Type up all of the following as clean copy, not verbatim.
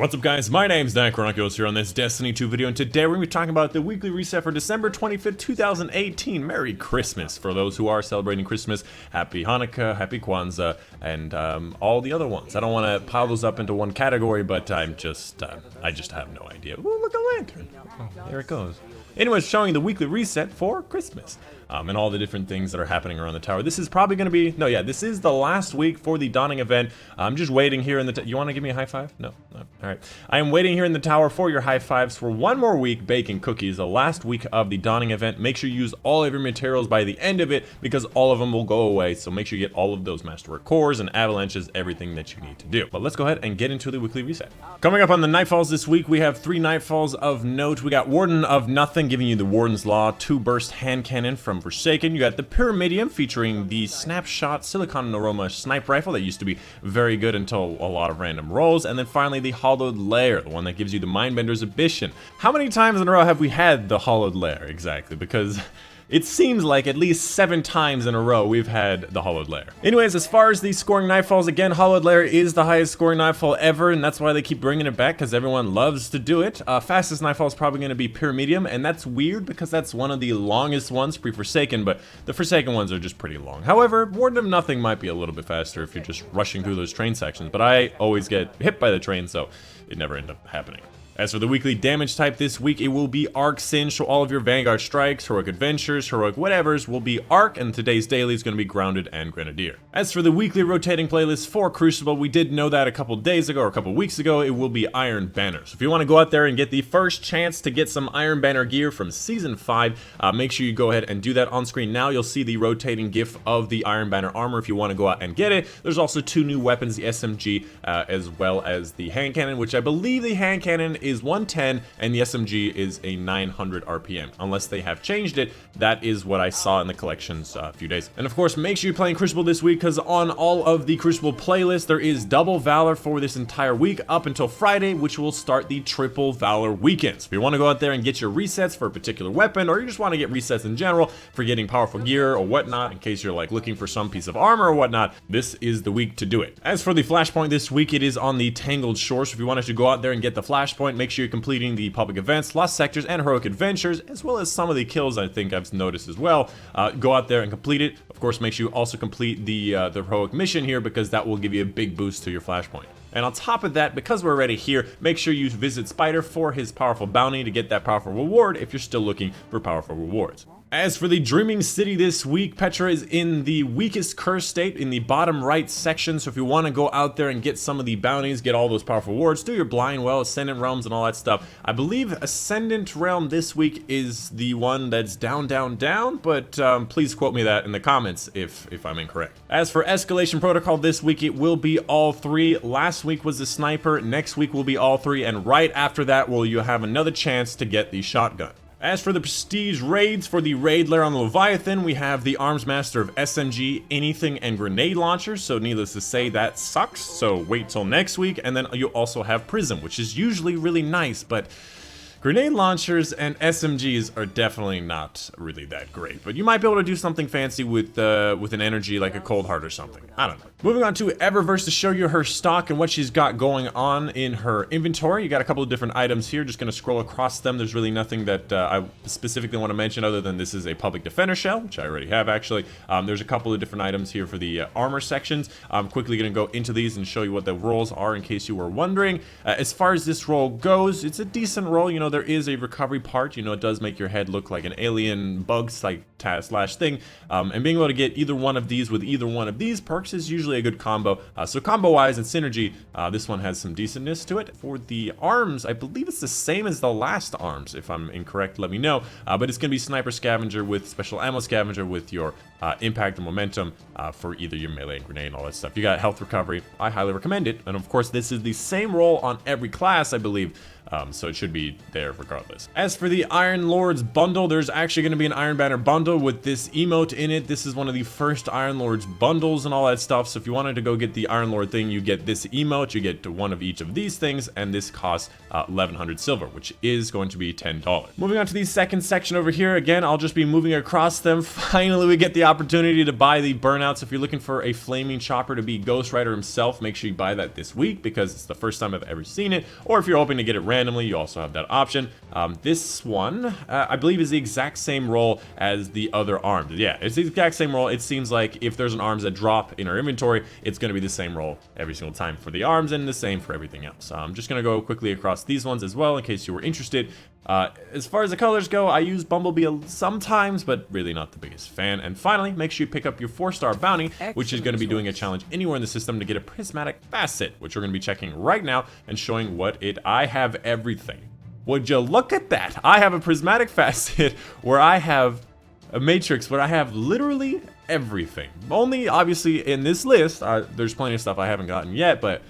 What's up guys, my name's Dychronic here on this Destiny 2 video, and today we're going to be talking about the weekly reset for December 25th, 2018. Merry Christmas for those who are celebrating Christmas. Happy Hanukkah, Happy Kwanzaa, and all the other ones. I don't want to pile those up into one category, but I just have no idea. Ooh, look, a lantern. Oh, there it goes. Anyways, showing the weekly reset for Christmas. And all the different things that are happening around the tower. This is probably going to be, this is the last week for the dawning event. I'm just waiting here in the, you want to give me a high five? No, all right. I am waiting here in the tower for your high fives for one more week baking cookies, the last week of the dawning event. Make sure you use all of your materials by the end of it because all of them will go away. So make sure you get all of those masterwork cores and avalanches, everything that you need to do. But let's go ahead and get into the weekly reset. Coming up on the Nightfalls this week, we have 3 Nightfalls of note. We got Warden of Nothing giving you the Warden's Law, 2 burst hand cannon from Forsaken. You got the Pyramidium featuring the Snapshot Silicon Aroma snipe rifle that used to be very good until a lot of random rolls. And then finally the Hollowed Lair, the one that gives you the Mindbender's Ambition. How many times in a row have we had the Hollowed Lair exactly? Because it seems like at least 7 times in a row we've had the Hollowed Lair. Anyways, as far as the scoring Nightfalls, again, Hollowed Lair is the highest scoring Nightfall ever, and that's why they keep bringing it back, because everyone loves to do it. Fastest Nightfall is probably going to be Pyramidium, and that's weird because that's one of the longest ones, pre-Forsaken, but the Forsaken ones are just pretty long. However, Warden of Nothing might be a little bit faster if you're just rushing through those train sections, but I always get hit by the train, so it never ends up happening. As for the weekly damage type this week, it will be Arc Singe, so all of your Vanguard Strikes, Heroic Adventures, Heroic Whatevers will be Arc, and today's daily is going to be Grounded and Grenadier. As for the weekly rotating playlist for Crucible, we did know that a couple days ago, or a couple weeks ago, it will be Iron Banner. So if you want to go out there and get the first chance to get some Iron Banner gear from Season 5, make sure you go ahead and do that on screen now. You'll see the rotating GIF of the Iron Banner armor if you want to go out and get it. There's also 2 new weapons, the SMG, as well as the hand cannon, which I believe the hand cannon is 110 and the SMG is a 900 RPM. Unless they have changed it, that is what I saw in the collections a few days. And of course, make sure you're playing Crucible this week because on all of the Crucible playlists, there is double Valor for this entire week up until Friday, which will start the triple Valor weekends. If you want to go out there and get your resets for a particular weapon, or you just want to get resets in general for getting powerful gear or whatnot, in case you're like looking for some piece of armor or whatnot, this is the week to do it. As for the Flashpoint this week, it is on the Tangled Shore. So if you wanted to go out there and get the Flashpoint, make sure you're completing the public events, lost sectors, and heroic adventures, as well as some of the kills I think I've noticed as well. Go out there and complete it. Of course, make sure you also complete the heroic mission here because that will give you a big boost to your Flashpoint. And on top of that, because we're already here, make sure you visit Spider for his powerful bounty to get that powerful reward if you're still looking for powerful rewards. As for the Dreaming City this week, Petra is in the weakest curse state in the bottom right section, so if you want to go out there and get some of the bounties, get all those powerful rewards, do your Blind Well, Ascendant Realms, and all that stuff. I believe Ascendant Realm this week is the one that's down, but please quote me that in the comments if I'm incorrect. As for Escalation Protocol this week, it will be all 3. Last week was the Sniper, next week will be all 3, and right after that will you have another chance to get the Shotgun. As for the Prestige raids, for the raid lair on the Leviathan, we have the Arms Master of SMG, Anything, and Grenade Launchers, so needless to say, that sucks, so wait till next week. And then you also have Prism, which is usually really nice, but Grenade Launchers and SMGs are definitely not really that great, but you might be able to do something fancy with an energy like a Cold Heart or something. I don't know. Moving on to Eververse to show you her stock and what she's got going on in her inventory. You got a couple of different items here. Just going to scroll across them. There's really nothing that I specifically want to mention other than this is a Public Defender shell, which I already have actually. There's a couple of different items here for the armor sections. I'm quickly going to go into these and show you what the rolls are in case you were wondering. As far as this roll goes, it's a decent roll. You know, there is a recovery part. You know, it does make your head look like an alien bug slash thing. And being able to get either one of these with either one of these perks is usually a good combo. So combo wise and synergy, this one has some decentness to it. For the arms, I believe it's the same as the last arms. If I'm incorrect, let me know. But it's going to be Sniper Scavenger with Special Ammo Scavenger with your impact and momentum for either your melee and grenade and all that stuff. You got health recovery. I highly recommend it. And of course, this is the same roll on every class, I believe. So it should be there regardless. As for the Iron Lords bundle, there's actually going to be an Iron Banner bundle with this emote in it. This is one of the first Iron Lords bundles and all that stuff. So if you wanted to go get the Iron Lord thing, you get this emote, you get one of each of these things, and this costs 1100 silver, which is going to be $10. Moving on to the second section over here, again, I'll just be moving across them. Finally, we get the opportunity to buy the burnouts. If you're looking for a flaming chopper to be Ghost Rider himself, make sure you buy that this week because it's the first time I've ever seen it. Or if you're hoping to get it randomly, you also have that option. This one, I believe, is the exact same roll as the other arms. Yeah, it's the exact same roll. It seems like if there's an arms that drop in our inventory, it's going to be the same roll every single time for the arms and the same for everything else. I'm just going to go quickly across these ones as well in case you were interested. As far as the colors go, I use Bumblebee sometimes, but really not the biggest fan. And finally, make sure you pick up your 4-star bounty, which is going to be doing a challenge anywhere in the system to get a prismatic facet, which we're going to be checking right now and showing what I have everything. Would you look at that? I have a prismatic facet where I have a matrix where I have literally everything. Only obviously in this list, there's plenty of stuff I haven't gotten yet, but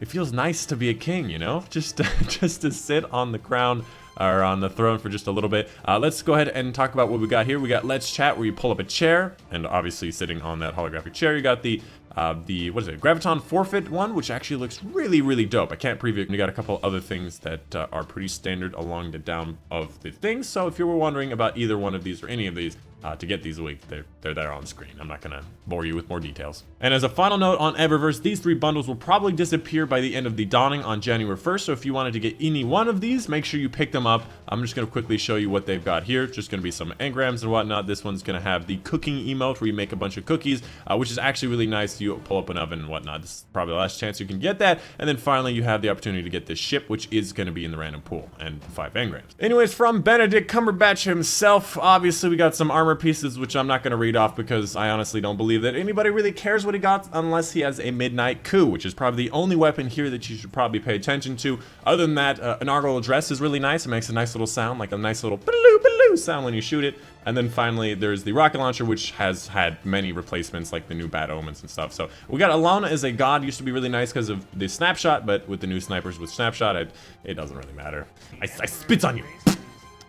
it feels nice to be a king, you know? Just to sit on the crown or on the throne for just a little bit. Let's go ahead and talk about what we got here. We got Let's Chat, where you pull up a chair, and obviously sitting on that holographic chair, you got the what is it, Graviton Forfeit one, which actually looks really, really dope. I can't preview it. You got a couple other things that are pretty standard along the down of the things. So if you were wondering about either one of these or any of these, to get these a week, they're there on screen. I'm not gonna bore you with more details. And as a final note on Eververse, these 3 bundles will probably disappear by the end of the dawning on January 1st. So if you wanted to get any one of these, make sure you pick them up. I'm just gonna quickly show you what they've got here. Just gonna be some engrams and whatnot. This one's gonna have the cooking emote where you make a bunch of cookies, which is actually really nice. You pull up an oven and whatnot. This is probably the last chance you can get that. And then finally, you have the opportunity to get this ship, which is gonna be in the random pool, and 5 engrams. Anyways, from Benedict Cumberbatch himself, obviously we got some armor pieces, which I'm not going to read off because I honestly don't believe that anybody really cares what he got unless he has a Midnight Coup, which is probably the only weapon here that you should probably pay attention to. Other than that, an Argyle dress is really nice. It makes a nice little sound, like a nice little baloo sound when you shoot it. And then finally, there's the rocket launcher, which has had many replacements, like the new Bad Omens and stuff. So we got Alana as a god. Used to be really nice because of the snapshot, but with the new snipers with snapshot, it doesn't really matter. I spit on you. I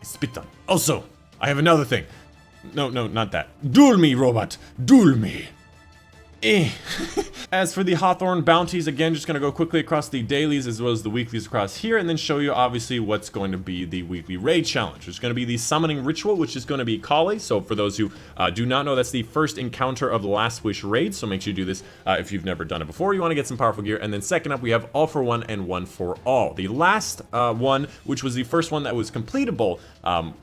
spit on you. Also, I have another thing. No, not that. Duel me, robot. Duel me. As for the Hawthorne bounties, again, just gonna go quickly across the dailies as well as the weeklies across here, and then show you obviously what's going to be the weekly raid challenge. It's going to be the summoning ritual, which is going to be Kali. So for those who do not know, that's the first encounter of the Last Wish raid. So make sure you do this if you've never done it before. You want to get some powerful gear. And then second up, we have All for One and One for All. The last one, which was the first one that was completable,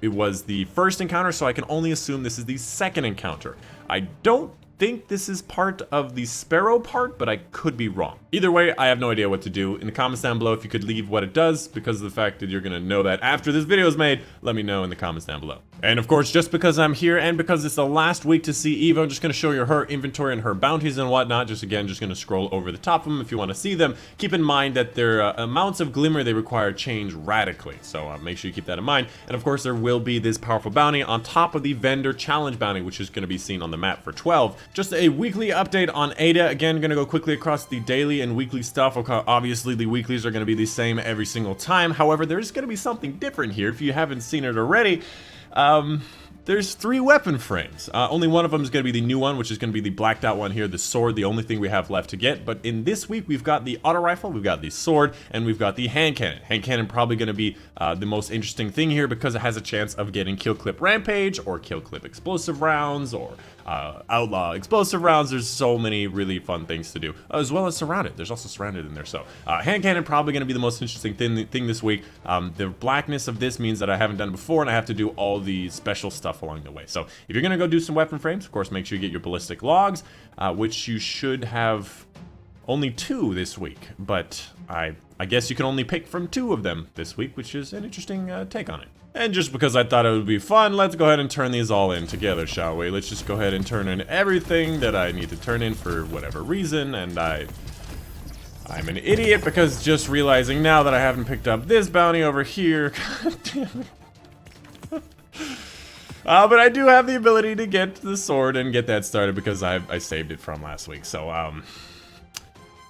it was the first encounter. So I can only assume this is the second encounter. I don't think this is part of the Sparrow part, but I could be wrong. Either way, I have no idea what to do. In the comments down below, if you could leave what it does, because of the fact that you're gonna know that after this video is made, let me know in the comments down below. And of course, just because I'm here and because it's the last week to see Evo, I'm just gonna show you her inventory and her bounties and whatnot. Just gonna scroll over the top of them if you wanna see them. Keep in mind that their amounts of glimmer they require change radically, so make sure you keep that in mind. And of course, there will be this powerful bounty on top of the vendor challenge bounty, which is gonna be seen on the map for 12. Just a weekly update on Ada. Again, gonna go quickly across the daily and weekly stuff. Obviously, the weeklies are gonna be the same every single time. However, there's gonna be something different here. If you haven't seen it already, there's 3 weapon frames. Only one of them is going to be the new one, which is going to be the blacked out one here, the sword, the only thing we have left to get. But in this week, we've got the auto rifle, we've got the sword, and we've got the hand cannon. Hand cannon probably going to be the most interesting thing here because it has a chance of getting kill clip rampage or kill clip explosive rounds or outlaw explosive rounds. There's so many really fun things to do, as well as surrounded. There's also surrounded in there. So hand cannon probably going to be the most interesting thing this week. The blackness of this means that I haven't done it before and I have to do all the special stuff along the way. So if you're gonna go do some weapon frames, of course, make sure you get your ballistic logs, which you should have only 2 this week, but I guess you can only pick from 2 of them this week, which is an interesting take on it. And just because I thought it would be fun, let's go ahead and turn these all in together, shall we? Let's just go ahead and turn in everything that I need to turn in for whatever reason, and I'm an idiot because just realizing now that I haven't picked up this bounty over here. God damn it. But I do have the ability to get the sword and get that started because I saved it from last week. So,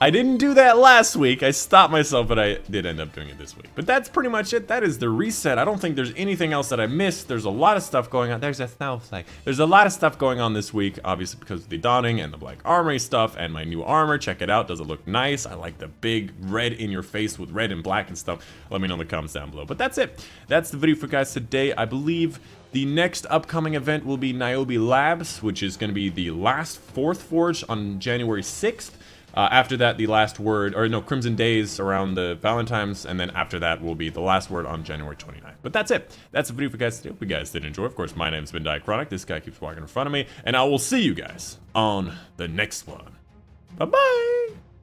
I I didn't do that last week. I stopped myself, but I did end up doing it this week. But that's pretty much it. That is the reset. I don't think there's anything else that I missed. There's a lot of stuff going on. There's a snowflake. There's a lot of stuff going on this week, obviously because of the Dawning and the Black Armory stuff and my new armor. Check it out. Does it look nice? I like the big red in your face with red and black and stuff. Let me know in the comments down below. But that's it. That's the video for you guys today. I believe the next upcoming event will be Niobe Labs, which is going to be the last 4th Forge on January 6th. After that, the last word, or no, Crimson Days around the Valentine's, and then after that will be the last word on January 29th. But that's it. That's the video for you guys today. Hope you guys did enjoy. Of course, my name's been Dychronic. This guy keeps walking in front of me, and I will see you guys on the next one. Bye-bye!